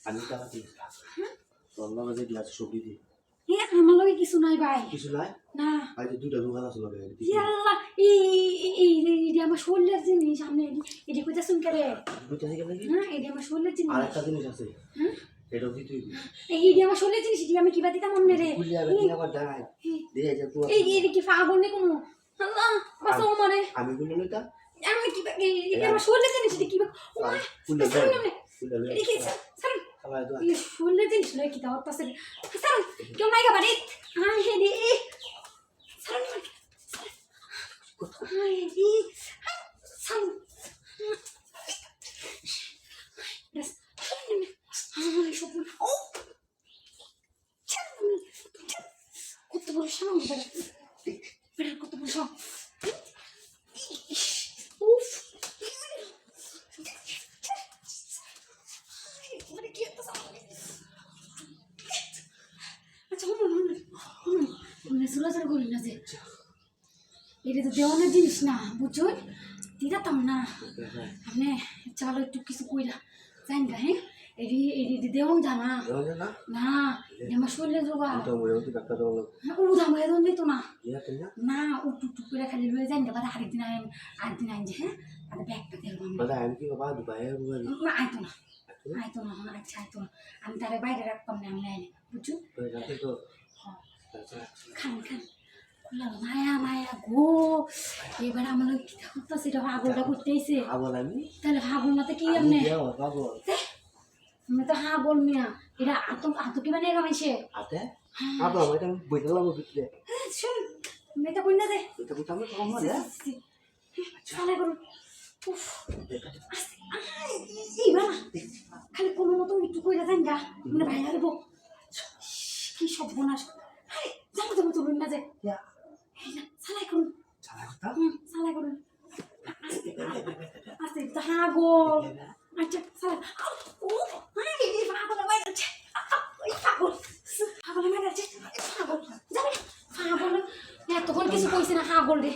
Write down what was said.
আমি টাকা দিই তোর লগে যে গ্লাস সবজি দিই আমার লগে কিছু নাই ভাই, কিছু নাই না। ভাই যে দুইটা দোকান আছে লগে ইয়াল্লা এই আমার শরীরের জিনিস, আমি এটি কইতা শুন করে দুইটা থেকে নাকি হ্যাঁ, এটি আমার শরীরের জিনিস। আরেকটা জিনিস আছে হ্যাঁ, এটাও কি তুই এইটি আমার শরীরের জিনিস, এটি আমি কিবা দিতাম মনে রে। কুলিয়া কি আবার দাঁড়ায় দিয়ে যা তুই এই কি পাগল নে কোনো, আল্লাহ বাঁচাও আমারে। আমি বলি লইতা আমি কিবা এটি আমার শরীরের জিনিস, এটি কিবা কুলিয়া কুলিয়া এটি কি স্যার খালা দাও এই শরীরের জিনিস লয় কি দাও পাশে স্যার কেউ নাই বাড়ি। আয় হে রে স্যার আয় রে sir Yes. Ay, çok bu. Oh. Kutlu buluşamam mı böyle? Böyle kutlu buluşamam. Of. Böyle ki yapma sana. আচ্ছা শুনুন চলাচল করি না যে এটা তো দেওয়ানোর জিনিস না বুঝুন দিতাম না আপনি চলো একটু কিছু কইরা জানি না হ্যাঁ এটি দেওয়ান জানা না আমার শরীরে জোগা উদাম হয়ে দিন দিত না না ও টুকটুক করে খালি রয়ে যাই না বাদে আরেকদিন আরেকদিন আইন যে হ্যাঁ তাহলে ব্যাগটা দেখবো আইতো না আইতো না আচ্ছা আইতো না আমি তারে বাইরে রাখতাম না আমি আইনি বুঝছো খান খান মায়া মায়া গো এবার আমার কি করতে সেটা হাগলটা করতেইছে তাহলে হাগল না তো কি এমনি আমি তো হাগল মিয়া এটা আত কি মানে গামাইছে আতে আবা এটা বইতালাম বিটলে শুন মেটা কই না দে এটা বুঝাম না কম রে চালা করুন উফ এইবা খালি কোনো মতো একটু কইরা যান গা মানে ভাইরা দেবো কি সব বনাস আরে যাবো যাবো তো না যে চালাই করুন চালাই করুন আস্তে তো হাগল আচ্ছা চালা ও এই পাগল বাইরে আছে ওই পাগল বাইরে আছে পাগল যাবে পাগল এতক্ষণ কিছু কইছে না হাগল রে